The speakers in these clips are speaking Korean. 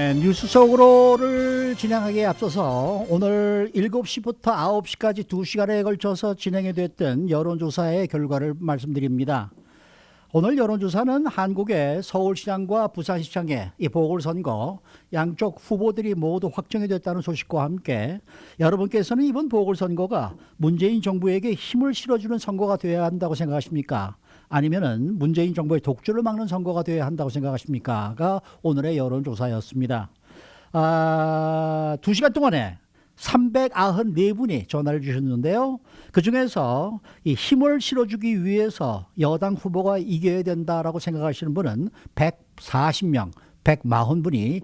네, 뉴스 속으로를 진행하기에 앞서서 오늘 7시부터 9시까지 2시간에 걸쳐서 진행이 됐던 여론조사의 결과를 말씀드립니다. 오늘 여론조사는 한국의 서울시장과 부산시장의 이 보궐선거 양쪽 후보들이 모두 확정이 됐다는 소식과 함께 여러분께서는 이번 보궐선거가 문재인 정부에게 힘을 실어주는 선거가 되어야 한다고 생각하십니까? 아니면은 문재인 정부의 독주를 막는 선거가 되어야 한다고 생각하십니까?가 오늘의 여론조사였습니다. 2시간 동안에 394분이 전화를 주셨는데요. 그중에서 이 힘을 실어주기 위해서 여당 후보가 이겨야 된다라고 생각하시는 분은 140명, 140분이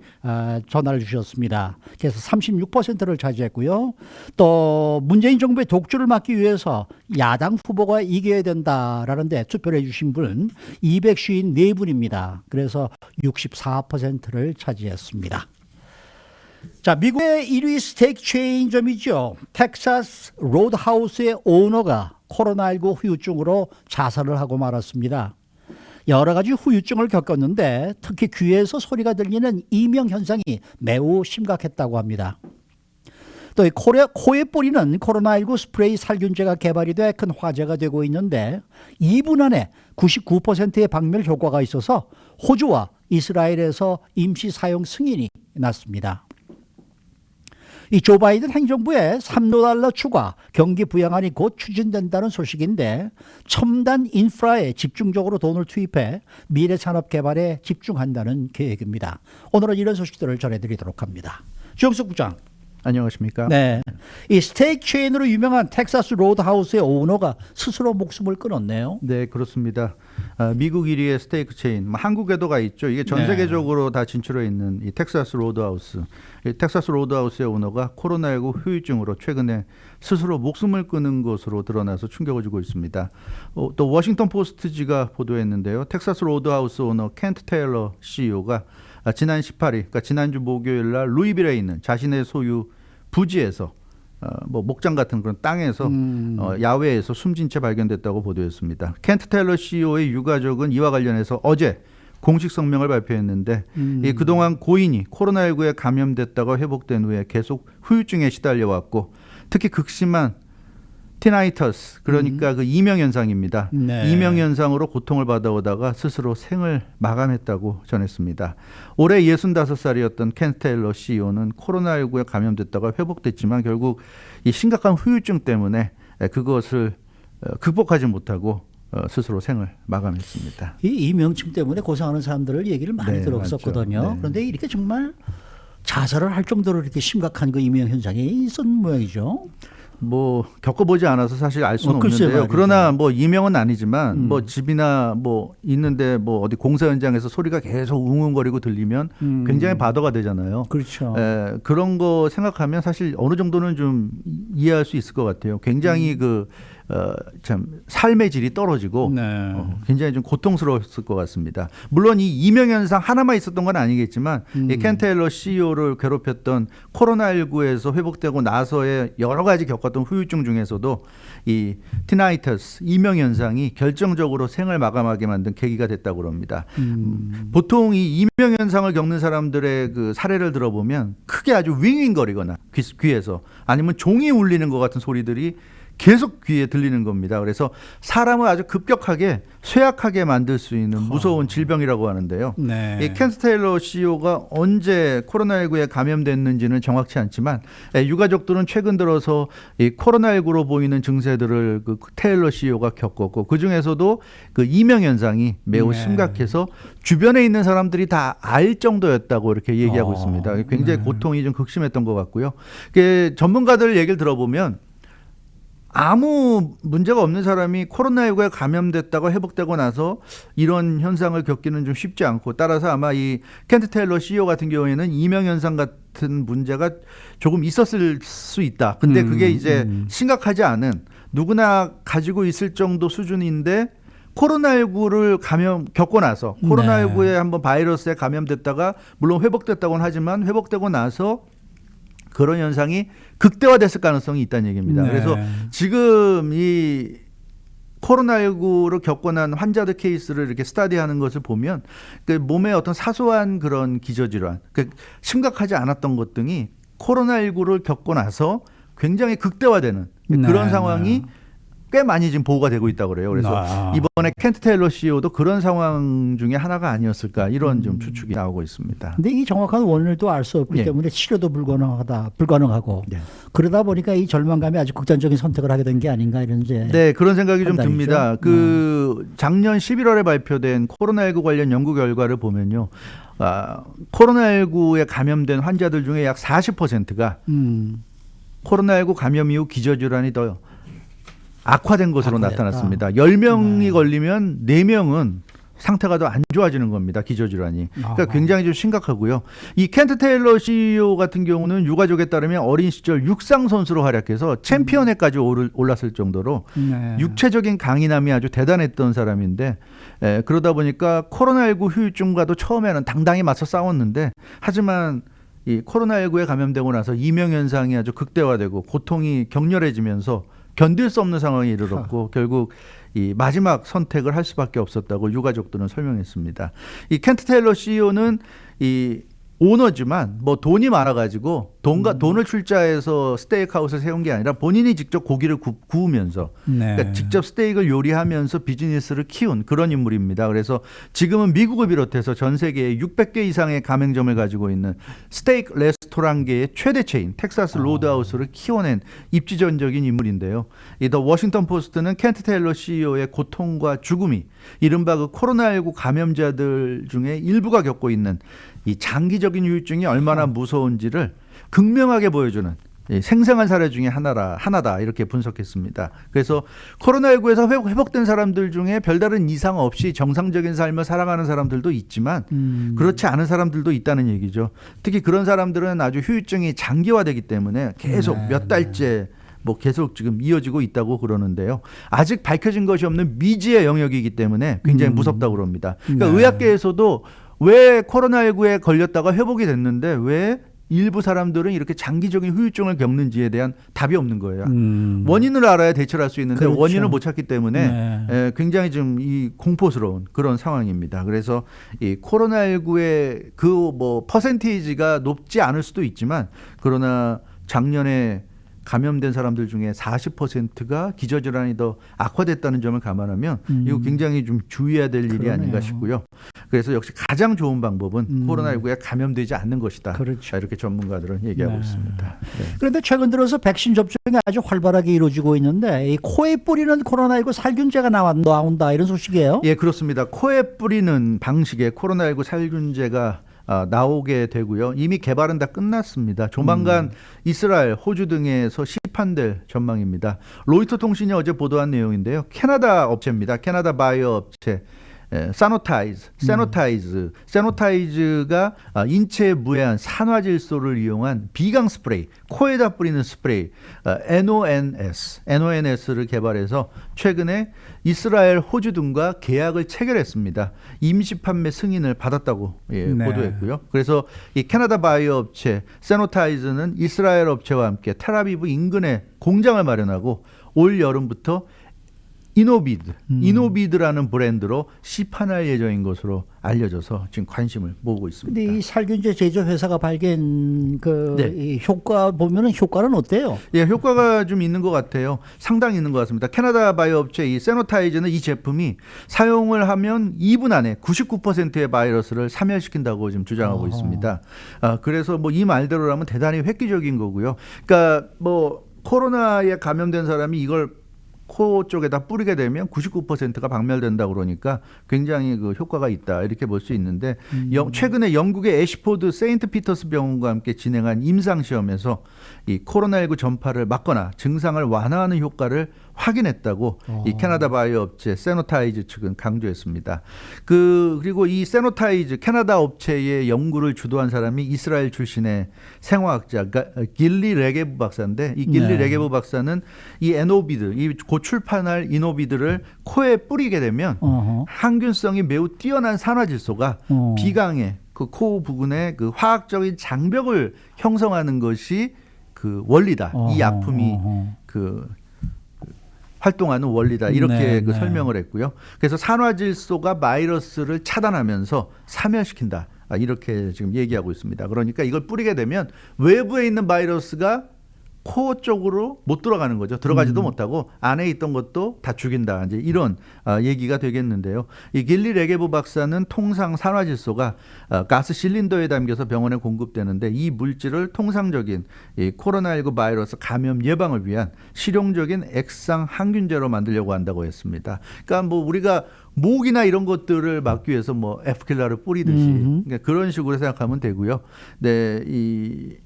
전화를 주셨습니다. 그래서 36%를 차지했고요. 또 문재인 정부의 독주를 막기 위해서 야당 후보가 이겨야 된다라는 데 투표를 해주신 분은 254분입니다. 그래서 64%를 차지했습니다. 자, 미국의 1위 스테이크 체인점이죠. 텍사스 로드하우스의 오너가 코로나19 후유증으로 자살을 하고 말았습니다. 여러 가지 후유증을 겪었는데 특히 귀에서 소리가 들리는 이명 현상이 매우 심각했다고 합니다. 또 코에 뿌리는 코로나19 스프레이 살균제가 개발이 돼 큰 화제가 되고 있는데 2분 안에 99%의 박멸 효과가 있어서 호주와 이스라엘에서 임시 사용 승인이 났습니다. 이 조 바이든 행정부의 $3 추가 경기 부양안이 곧 추진된다는 소식인데 첨단 인프라에 집중적으로 돈을 투입해 미래 산업 개발에 집중한다는 계획입니다. 오늘은 이런 소식들을 전해드리도록 합니다. 주영석 부장. 안녕하십니까? 네, 이 스테이크 체인으로 유명한 텍사스 로드하우스의 오너가 스스로 목숨을 끊었네요. 네, 그렇습니다. 미국 1위의 스테이크 체인, 한국에도 가 있죠. 이게 전 세계적으로 다 진출해 있는 이 텍사스 로드하우스. 이 텍사스 로드하우스의 오너가 코로나19 후유증으로 최근에 스스로 목숨을 끊은 것으로 드러나서 충격을 주고 있습니다. 또 워싱턴 포스트지가 보도했는데요. 텍사스 로드하우스 오너 켄트 테일러 CEO가 지난 18일, 그러니까 지난주 목요일 날 루이빌에 있는 자신의 소유 부지에서 뭐 목장 같은 그런 땅에서 야외에서 숨진 채 발견됐다고 보도했습니다. 켄트 테일러 CEO의 유가족은 이와 관련해서 어제 공식 성명을 발표했는데 그동안 고인이 코로나19에 감염됐다가 회복된 후에 계속 후유증에 시달려 왔고 특히 극심한 티나이터스, 그러니까 그 이명 현상입니다. 네. 이명 현상으로 고통을 받아오다가 스스로 생을 마감했다고 전했습니다. 올해 65살이었던 켄 테일러 CEO는 코로나19에 감염됐다가 회복됐지만 결국 이 심각한 후유증 때문에 그것을 극복하지 못하고 스스로 생을 마감했습니다. 이 이명증 때문에 고생하는 사람들을 얘기를 많이 들었었거든요. 네. 그런데 이렇게 정말 자살을 할 정도로 이렇게 심각한 그 이명 현상이 있었는 모양이죠. 뭐 겪어보지 않아서 사실 알 수는 글쎄 없는데요. 말이죠. 그러나 뭐 이명은 아니지만 뭐 집이나 뭐 있는데 뭐 어디 공사 현장에서 소리가 계속 웅웅거리고 들리면 굉장히 바더가 되잖아요. 그렇죠. 그런 거 생각하면 사실 어느 정도는 좀 이해할 수 있을 것 같아요. 굉장히 참 삶의 질이 떨어지고 네. 굉장히 좀 고통스러웠을 것 같습니다. 물론 이 이명 현상 하나만 있었던 건 아니겠지만 이 켄 테일러 CEO를 괴롭혔던 코로나19에서 회복되고 나서의 여러 가지 겪었던 후유증 중에서도 이 티나이터스 이명 현상이 결정적으로 생을 마감하게 만든 계기가 됐다고 합니다. 보통 이 이명 현상을 겪는 사람들의 그 사례를 들어보면 크게 아주 윙윙거리거나 귀에서 아니면 종이 울리는 것 같은 소리들이 계속 귀에 들리는 겁니다. 그래서 사람을 아주 급격하게 쇠약하게 만들 수 있는 무서운 질병이라고 하는데요. 네. 이 켄 테일러 CEO가 언제 코로나19에 감염됐는지는 정확치 않지만 유가족들은 최근 들어서 이 코로나19로 보이는 증세들을 그 테일러 CEO가 겪었고 그 중에서도 그 이명 현상이 매우 심각해서 주변에 있는 사람들이 다 알 정도였다고 이렇게 얘기하고 있습니다. 굉장히 고통이 좀 극심했던 것 같고요. 전문가들 얘기를 들어보면 아무 문제가 없는 사람이 코로나19에 감염됐다가 회복되고 나서 이런 현상을 겪기는 좀 쉽지 않고 따라서 아마 이 켄트 테일러 CEO 같은 경우에는 이명 현상 같은 문제가 조금 있었을 수 있다. 근데 그게 이제 심각하지 않은 누구나 가지고 있을 정도 수준인데 코로나19를 겪고 나서 코로나19에 한번 바이러스에 감염됐다가 물론 회복됐다고는 하지만 회복되고 나서 그런 현상이 극대화됐을 가능성이 있다는 얘기입니다. 네. 그래서 지금 이 코로나19로 겪고 난 환자들 케이스를 이렇게 스터디하는 것을 보면 그 몸에 어떤 사소한 그런 기저질환, 그 심각하지 않았던 것 등이 코로나19를 겪고 나서 굉장히 극대화되는 그런 상황이 꽤 많이 지금 보고가 되고 있다고 그래요. 그래서 이번에 켄트 테일러 CEO도 그런 상황 중에 하나가 아니었을까 이런 좀 추측이 나오고 있습니다. 근데 이 정확한 원인을 또 알 수 없기 예. 때문에 치료도 불가능하고 예. 그러다 보니까 이 절망감이 아주 극단적인 선택을 하게 된 게 아닌가 이런 이제 네, 그런 생각이 좀 판단이죠. 듭니다. 그 작년 11월에 발표된 코로나19 관련 연구 결과를 보면요. 코로나19에 감염된 환자들 중에 약 40%가 코로나19 감염 이후 기저질환이 더 악화된 것으로 악화됐다. 나타났습니다. 10명이 걸리면 4명은 상태가 더 안 좋아지는 겁니다. 기저질환이. 그러니까 굉장히 좀 심각하고요. 이 켄트 테일러 CEO 같은 경우는 유가족에 따르면 어린 시절 육상 선수로 활약해서 챔피언회까지 올랐을 정도로 네. 육체적인 강인함이 아주 대단했던 사람인데 그러다 보니까 코로나19 후유증과도 처음에는 당당히 맞서 싸웠는데 하지만 이 코로나19에 감염되고 나서 이명현상이 아주 극대화되고 고통이 격렬해지면서 견딜 수 없는 상황에 이르렀고 결국 이 마지막 선택을 할 수밖에 없었다고 유가족들은 설명했습니다. 이 켄트 테일러 CEO는 이 오너지만 뭐 돈이 많아가지고 돈을 출자해서 스테이크하우스를 세운 게 아니라 본인이 직접 고기를 구우면서 네. 그러니까 직접 스테이크를 요리하면서 비즈니스를 키운 그런 인물입니다. 그래서 지금은 미국을 비롯해서 전 세계에 600개 이상의 가맹점을 가지고 있는 스테이크 레스토랑계의 최대 체인 텍사스 로드하우스를 키워낸 입지전적인 인물인데요. 이 더 워싱턴 포스트는 켄트 테일러 CEO의 고통과 죽음이 이른바 그 코로나19 감염자들 중에 일부가 겪고 있는 이 장기적인 후유증이 얼마나 무서운지를 극명하게 보여주는 생생한 사례 중에 하나다 이렇게 분석했습니다. 그래서 코로나19에서 회복된 사람들 중에 별다른 이상 없이 정상적인 삶을 살아가는 사람들도 있지만 그렇지 않은 사람들도 있다는 얘기죠. 특히 그런 사람들은 아주 후유증이 장기화되기 때문에 계속 몇 달째 뭐 계속 지금 이어지고 있다고 그러는데요. 아직 밝혀진 것이 없는 미지의 영역이기 때문에 굉장히 무섭다고 그럽니다. 그러니까 의학계에서도 왜 코로나19에 걸렸다가 회복이 됐는데 왜 일부 사람들은 이렇게 장기적인 후유증을 겪는지에 대한 답이 없는 거예요. 원인을 알아야 대처를 할 수 있는데 그렇죠. 원인을 못 찾기 때문에 굉장히 좀 이 공포스러운 그런 상황입니다. 그래서 이 코로나19의 그 뭐 퍼센테이지가 높지 않을 수도 있지만 그러나 작년에 감염된 사람들 중에 40%가 기저질환이 더 악화됐다는 점을 감안하면 이거 굉장히 좀 주의해야 될 일이 그러네요. 아닌가 싶고요. 그래서 역시 가장 좋은 방법은 코로나19에 감염되지 않는 것이다. 그렇죠. 이렇게 전문가들은 얘기하고 있습니다. 네. 그런데 최근 들어서 백신 접종이 아주 활발하게 이루어지고 있는데 이 코에 뿌리는 코로나19 살균제가 나온다 이런 소식이에요. 예, 그렇습니다. 코에 뿌리는 방식의 코로나19 살균제가 나오게 되고요. 이미 개발은 다 끝났습니다. 조만간 이스라엘, 호주 등에서 시판될 전망입니다. 로이터 통신이 어제 보도한 내용인데요. 캐나다 업체입니다. 캐나다 바이오 업체. 세노타이즈가 인체에 무해한 산화질소를 이용한 비강 스프레이, 코에다 뿌리는 스프레이, NONS를 개발해서 최근에 이스라엘, 호주 등과 계약을 체결했습니다. 임시 판매 승인을 받았다고 보도했고요. 그래서 이 캐나다 바이오 업체 세노타이즈는 이스라엘 업체와 함께 텔아비브 인근에 공장을 마련하고 올 여름부터 이노비드라는 브랜드로 시판할 예정인 것으로 알려져서 지금 관심을 모으고 있습니다. 근데 이 살균제 제조 회사가 발견 네. 이 효과 보면은 효과는 어때요? 예, 효과가 좀 있는 것 같아요. 상당히 있는 것 같습니다. 캐나다 바이오 업체 이 세노타이즈는 이 제품이 사용을 하면 2분 안에 99%의 바이러스를 사멸시킨다고 지금 주장하고 있습니다. 그래서 뭐 이 말대로라면 대단히 획기적인 거고요. 그러니까 뭐 코로나에 감염된 사람이 이걸 코 쪽에다 뿌리게 되면 99%가 박멸된다고 그러니까 굉장히 그 효과가 있다 이렇게 볼 수 있는데 최근에 영국의 애시포드 세인트 피터스 병원과 함께 진행한 임상 시험에서 이 코로나19 전파를 막거나 증상을 완화하는 효과를 확인했다고 이 캐나다 바이오 업체 세노타이즈 측은 강조했습니다. 그리고 이 세노타이즈 캐나다 업체의 연구를 주도한 사람이 이스라엘 출신의 생화학자 길리 레게브 박사인데 이 길리 레게브 박사는 이 에노비드, 이 곧 출판할 이노비드를 코에 뿌리게 되면 항균성이 매우 뛰어난 산화질소가 비강의 그 코 부근에 그 화학적인 장벽을 형성하는 것이 그 원리다. 이 약품이 그 활동하는 원리다 이렇게 네, 그 네. 설명을 했고요. 그래서 산화질소가 바이러스를 차단하면서 사멸시킨다. 이렇게 지금 얘기하고 있습니다. 그러니까 이걸 뿌리게 되면 외부에 있는 바이러스가 코 쪽으로 못 들어가는 거죠. 들어가지도 못하고 안에 있던 것도 다 죽인다. 이제 이런 얘기가 되겠는데요. 이 길리 레게브 박사는 통상 산화질소가 가스 실린더에 담겨서 병원에 공급되는데 이 물질을 통상적인 이 코로나19 바이러스 감염 예방을 위한 실용적인 액상 항균제로 만들려고 한다고 했습니다. 그러니까 뭐 우리가 모기나 이런 것들을 막기 위해서 뭐 에프킬라를 뿌리듯이 그러니까 그런 식으로 생각하면 되고요. 네, 이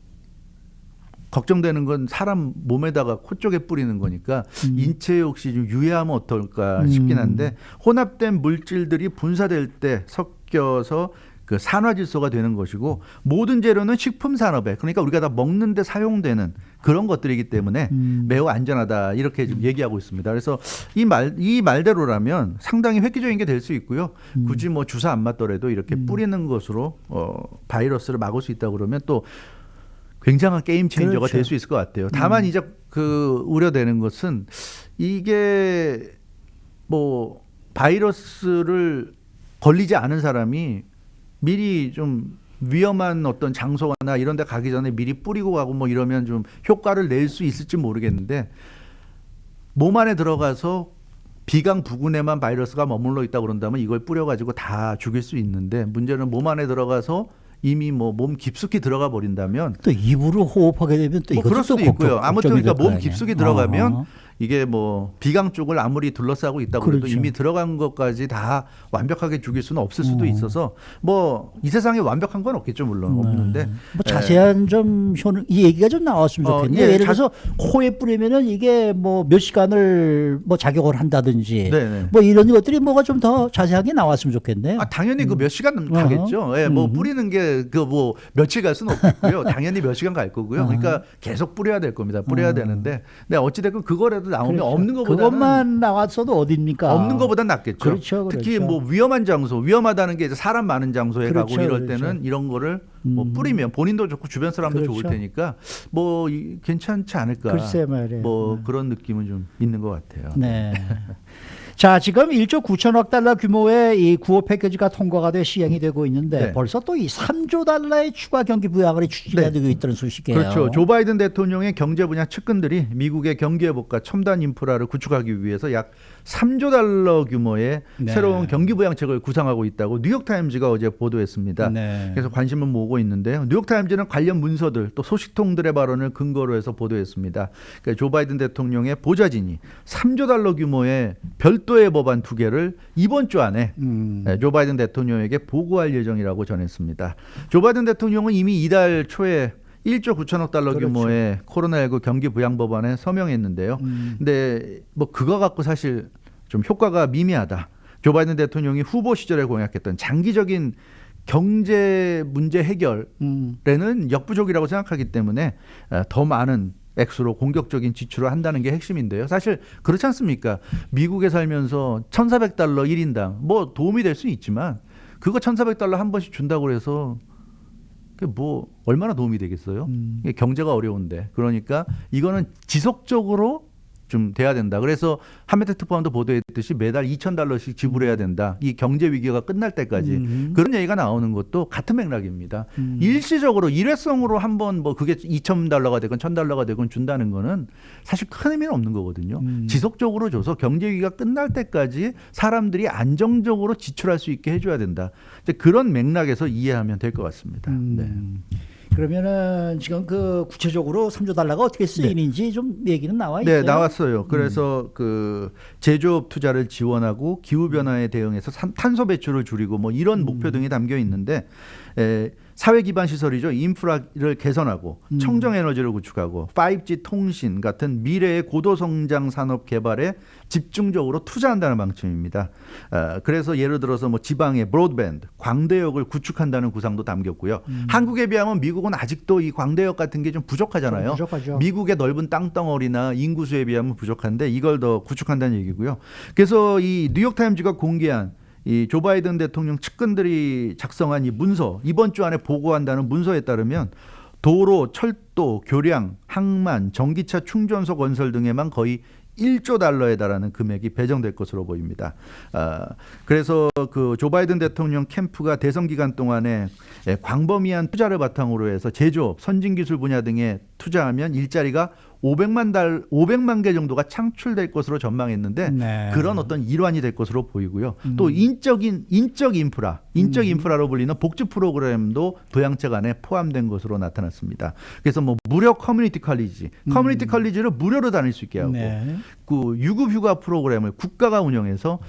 걱정되는 건 사람 몸에다가 코 쪽에 뿌리는 거니까 인체에 혹시 좀 유해하면 어떨까 싶긴 한데 혼합된 물질들이 분사될 때 섞여서 그 산화질소가 되는 것이고 모든 재료는 식품 산업에 그러니까 우리가 다 먹는데 사용되는 그런 것들이기 때문에 매우 안전하다 이렇게 좀 얘기하고 있습니다. 그래서 이 말대로라면 상당히 획기적인 게 될 수 있고요. 굳이 뭐 주사 안 맞더라도 이렇게 뿌리는 것으로 바이러스를 막을 수 있다 그러면 또 굉장한 게임 체인저가 그렇죠. 될 수 있을 것 같아요. 다만 이제 그 우려되는 것은 이게 뭐 바이러스를 걸리지 않은 사람이 미리 좀 위험한 어떤 장소나 이런 데 가기 전에 미리 뿌리고 가고 뭐 이러면 좀 효과를 낼 수 있을지 모르겠는데 몸 안에 들어가서 비강 부근에만 바이러스가 머물러 있다 그런다면 이걸 뿌려가지고 다 죽일 수 있는데 문제는 몸 안에 들어가서 이미 뭐 몸 깊숙이 들어가 버린다면 또 입으로 호흡하게 되면 또 뭐 이것도 그럴 수도 또 있고요. 아무튼 걱정이 그러니까 될거 몸 아니에요. 깊숙이 들어가면 어허. 이게 뭐 비강 쪽을 아무리 둘러싸고 있다 그래도 그렇죠. 이미 들어간 것까지 다 완벽하게 죽일 수는 없을 수도 있어서 뭐 이 세상에 완벽한 건 없겠죠 물론 없는데 뭐 자세한 좀 효능 이 얘기가 좀 나왔으면 좋겠네요. 예, 예를 들어서 코에 뿌리면은 이게 뭐 몇 시간을 뭐 작용을 한다든지 네네. 뭐 이런 것들이 뭐가 좀 더 자세하게 나왔으면 좋겠네요. 당연히 그 몇 시간 가겠죠. 예, 뭐 뿌리는 게 그 뭐 며칠 갈 수는 없겠고요. 당연히 몇 시간 갈 거고요. 그러니까 계속 뿌려야 될 겁니다. 뿌려야 되는데, 네 어찌됐건 그거라도 나오면 그렇죠. 없는 것보다는 그것만 나왔어도 어딥니까? 없는 것보단 낫겠죠. 그렇죠, 특히 그렇죠. 뭐 위험한 장소, 위험하다는 게 이제 사람 많은 장소에 그렇죠, 가고 이럴 그렇죠. 때는 이런 거를 뭐 뿌리면 본인도 좋고 주변 사람도 그렇죠. 좋을 테니까 뭐 괜찮지 않을까. 글쎄 말이에요. 뭐 그런 느낌은 좀 있는 것 같아요. 네. 자, 지금 1조 9천억 달러 규모의 이 구호 패키지가 통과가 돼 시행이 되고 있는데 네. 벌써 또 이 3조 달러의 추가 경기 부양을 추진해두고 있다는 소식이에요. 그렇죠. 조 바이든 대통령의 경제 분야 측근들이 미국의 경기 회복과 첨단 인프라를 구축하기 위해서 약 3조 달러 규모의 네. 새로운 경기 부양책을 구상하고 있다고 뉴욕타임즈가 어제 보도했습니다. 네. 그래서 관심을 모으고 있는데요. 뉴욕타임즈는 관련 문서들 또 소식통들의 발언을 근거로 해서 보도했습니다. 그러니까 조 바이든 대통령의 보좌진이 3조 달러 규모의 별도의 법안 2개를 이번 주 안에 조 바이든 대통령에게 보고할 예정이라고 전했습니다. 조 바이든 대통령은 이미 이달 초에 1조 9천억 달러 그렇죠. 규모의 코로나19 경기 부양 법안에 서명했는데요. 근데 뭐 그거 갖고 사실 좀 효과가 미미하다. 조 바이든 대통령이 후보 시절에 공약했던 장기적인 경제 문제 해결에는 역부족이라고 생각하기 때문에 더 많은 액수로 공격적인 지출을 한다는 게 핵심인데요. 사실 그렇지 않습니까? 미국에 살면서 1,400달러 1인당 뭐 도움이 될 수는 있지만 그거 1,400달러 한 번씩 준다고 해서 그게 뭐 얼마나 도움이 되겠어요? 이게 경제가 어려운데. 그러니까 이거는 지속적으로 좀 돼야 된다. 그래서 한메트 특파원도 보도했듯이 매달 2,000달러씩 지불해야 된다. 이 경제 위기가 끝날 때까지 그런 얘기가 나오는 것도 같은 맥락입니다. 일시적으로 일회성으로 한번 뭐 그게 2,000달러가 되건 1,000달러가 되건 준다는 거는 사실 큰 의미는 없는 거거든요. 지속적으로 줘서 경제 위기가 끝날 때까지 사람들이 안정적으로 지출할 수 있게 해줘야 된다. 이제 그런 맥락에서 이해하면 될 것 같습니다. 네. 그러면은 지금 그 구체적으로 3조 달러가 어떻게 쓰이는지 좀 얘기는 나와 있어요. 네, 나왔어요. 그래서 그 제조업 투자를 지원하고 기후 변화에 대응해서 탄소 배출을 줄이고 뭐 이런 목표 등이 담겨 있는데 사회 기반 시설이죠. 인프라를 개선하고 청정 에너지를 구축하고 5G 통신 같은 미래의 고도 성장 산업 개발에 집중적으로 투자한다는 방침입니다. 그래서 예를 들어서 뭐 지방의 브로드밴드, 광대역을 구축한다는 구상도 담겼고요. 한국에 비하면 미국은 아직도 이 광대역 같은 게 좀 부족하잖아요. 좀 부족하죠. 미국의 넓은 땅덩어리나 인구수에 비하면 부족한데 이걸 더 구축한다는 얘기고요. 그래서 이 뉴욕타임즈가 공개한 이 조 바이든 대통령 측근들이 작성한 이 문서, 이번 주 안에 보고한다는 문서에 따르면 도로, 철도, 교량, 항만, 전기차 충전소 건설 등에만 거의 1조 달러에 달하는 금액이 배정될 것으로 보입니다. 그래서 그 조 바이든 대통령 캠프가 대선 기간 동안에 광범위한 투자를 바탕으로 해서 제조업, 선진기술 분야 등에 투자하면 일자리가 500만 개 정도가 창출될 것으로 전망했는데 네. 그런 어떤 일환이 될 것으로 보이고요. 또 인적 인프라로 불리는 복지 프로그램도 부양책 안에 포함된 것으로 나타났습니다. 그래서 뭐 무료 커뮤니티 컬리지를 무료로 다닐 수 있게 하고 네. 그 유급 휴가 프로그램을 국가가 운영해서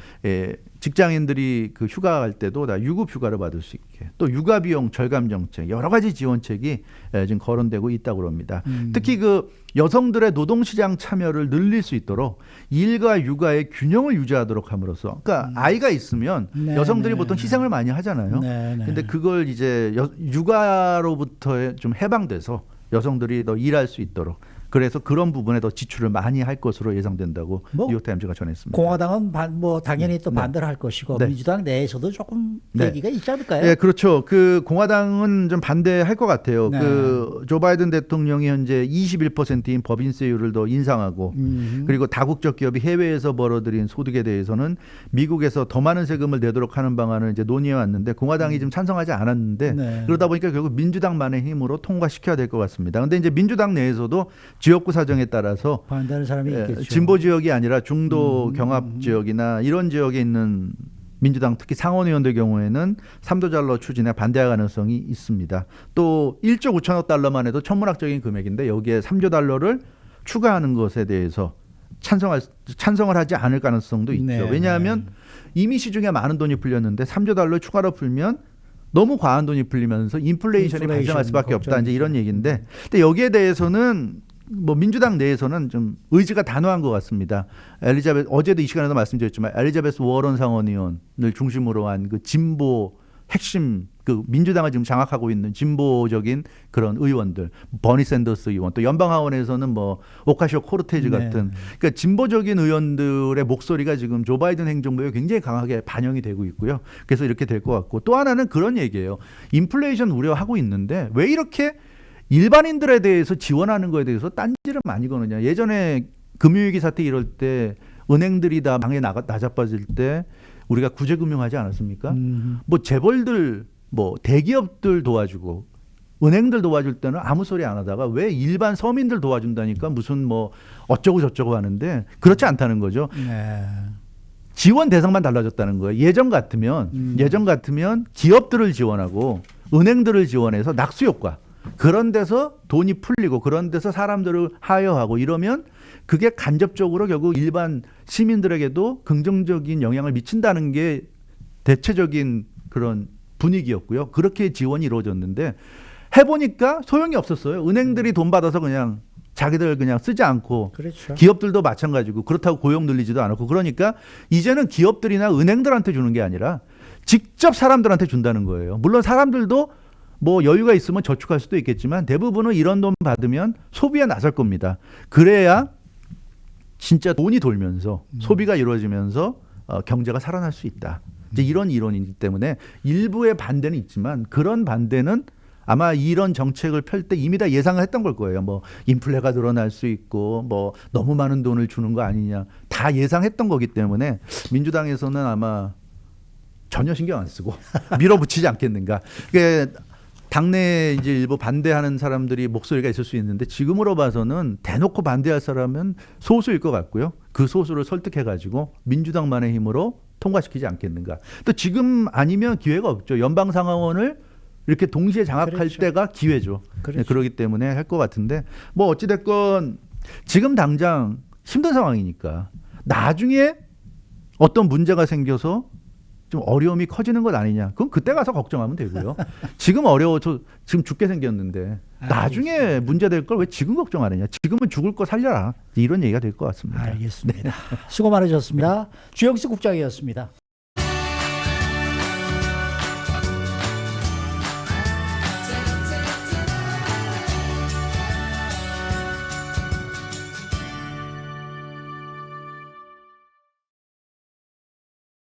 직장인들이 그 휴가 갈 때도 다 유급 휴가를 받을 수 있게, 또 육아 비용 절감 정책, 여러 가지 지원책이 지금 거론되고 있다고 합니다. 특히 그 여성들의 노동시장 참여를 늘릴 수 있도록 일과 육아의 균형을 유지하도록 함으로써, 그러니까 아이가 있으면 네, 여성들이 네, 보통 네. 희생을 많이 하잖아요. 네, 네. 근데 그걸 이제 육아로부터 좀 해방돼서 여성들이 더 일할 수 있도록, 그래서 그런 부분에 더 지출을 많이 할 것으로 예상된다고 뭐, 뉴욕타임즈가 전했습니다. 공화당은 뭐 당연히 또 네. 반대를 할 것이고 네. 민주당 내에서도 조금 네. 얘기가 있지 않을까요? 네, 그렇죠. 그 공화당은 좀 반대할 것 같아요. 네. 그 조 바이든 대통령이 현재 21%인 법인세율을 더 인상하고, 그리고 다국적 기업이 해외에서 벌어들인 소득에 대해서는 미국에서 더 많은 세금을 내도록 하는 방안을 이제 논의해 왔는데 공화당이 좀 찬성하지 않았는데 네. 그러다 보니까 결국 민주당만의 힘으로 통과시켜야 될 것 같습니다. 그런데 이제 민주당 내에서도 지역구 사정에 따라서 반대하는 사람이 있겠죠. 진보 지역이 아니라 중도 경합 지역이나 이런 지역에 있는 민주당 특히 상원 의원들 경우에는 3조 달러 추진에 반대할 가능성이 있습니다. 또 1조 9천억 달러만 해도 천문학적인 금액인데 여기에 3조 달러를 추가하는 것에 대해서 찬성을 하지 않을 가능성도 있죠. 네, 왜냐하면 이미 시중에 많은 돈이 풀렸는데 3조 달러 추가로 풀면 너무 과한 돈이 풀리면서 인플레이션이 발생할 수밖에 없다. 이제 이런 얘기인데, 근데 여기에 대해서는 뭐 민주당 내에서는 좀 의지가 단호한 것 같습니다. 어제도 이 시간에도 말씀드렸지만 엘리자베스 워런 상원의원을 중심으로 한 그 진보 핵심, 그 민주당을 지금 장악하고 있는 진보적인 그런 의원들, 버니 샌더스 의원, 또 연방하원에서는 뭐 오카시오 코르테즈 네. 같은, 그러니까 진보적인 의원들의 목소리가 지금 조 바이든 행정부에 굉장히 강하게 반영이 되고 있고요. 그래서 이렇게 될 것 같고, 또 하나는 그런 얘기예요. 인플레이션 우려하고 있는데 왜 이렇게 일반인들에 대해서 지원하는 거에 대해서 딴지를 많이 거느냐. 예전에 금융위기 사태 이럴 때 은행들이 다 방에 나자빠질 때 우리가 구제금융하지 않았습니까? 뭐 재벌들, 뭐 대기업들 도와주고 은행들 도와줄 때는 아무 소리 안 하다가 왜 일반 서민들 도와준다니까 무슨 뭐 어쩌고 저쩌고 하는데 그렇지 않다는 거죠. 네. 지원 대상만 달라졌다는 거예요. 예전 같으면 기업들을 지원하고 은행들을 지원해서 낙수 효과, 그런 데서 돈이 풀리고 그런 데서 사람들을 하여하고 이러면 그게 간접적으로 결국 일반 시민들에게도 긍정적인 영향을 미친다는 게 대체적인 그런 분위기였고요. 그렇게 지원이 이루어졌는데 해보니까 소용이 없었어요. 은행들이 돈 받아서 그냥 자기들 그냥 쓰지 않고, 그렇죠. 기업들도 마찬가지고 그렇다고 고용 늘리지도 않았고, 그러니까 이제는 기업들이나 은행들한테 주는 게 아니라 직접 사람들한테 준다는 거예요. 물론 사람들도 뭐 여유가 있으면 저축할 수도 있겠지만 대부분은 이런 돈 받으면 소비에 나설 겁니다. 그래야 진짜 돈이 돌면서 소비가 이루어지면서 경제가 살아날 수 있다. 이제 이런 이론이기 때문에 일부의 반대는 있지만 그런 반대는 아마 이런 정책을 펼 때 이미 다 예상을 했던 걸 거예요. 뭐 인플레가 늘어날 수 있고 뭐 너무 많은 돈을 주는 거 아니냐, 다 예상했던 거기 때문에 민주당에서는 아마 전혀 신경 안 쓰고 밀어붙이지 않겠는가. 그러니까 당내에 이제 일부 반대하는 사람들이 목소리가 있을 수 있는데 지금으로 봐서는 대놓고 반대할 사람은 소수일 것 같고요. 그 소수를 설득해가지고 민주당만의 힘으로 통과시키지 않겠는가. 또 지금 아니면 기회가 없죠. 연방상하원을 이렇게 동시에 장악할 그렇죠. 때가 기회죠. 그렇죠. 네, 그렇기 때문에 할 것 같은데 뭐 어찌됐건 지금 당장 힘든 상황이니까 나중에 어떤 문제가 생겨서 좀 어려움이 커지는 것 아니냐. 그럼 그때 가서 걱정하면 되고요. 지금 어려워서 지금 죽게 생겼는데 나중에 문제 될 걸 왜 지금 걱정하느냐. 지금은 죽을 거 살려라. 이런 얘기가 될 것 같습니다. 알겠습니다. 수고 많으셨습니다. 주영수 국장이었습니다.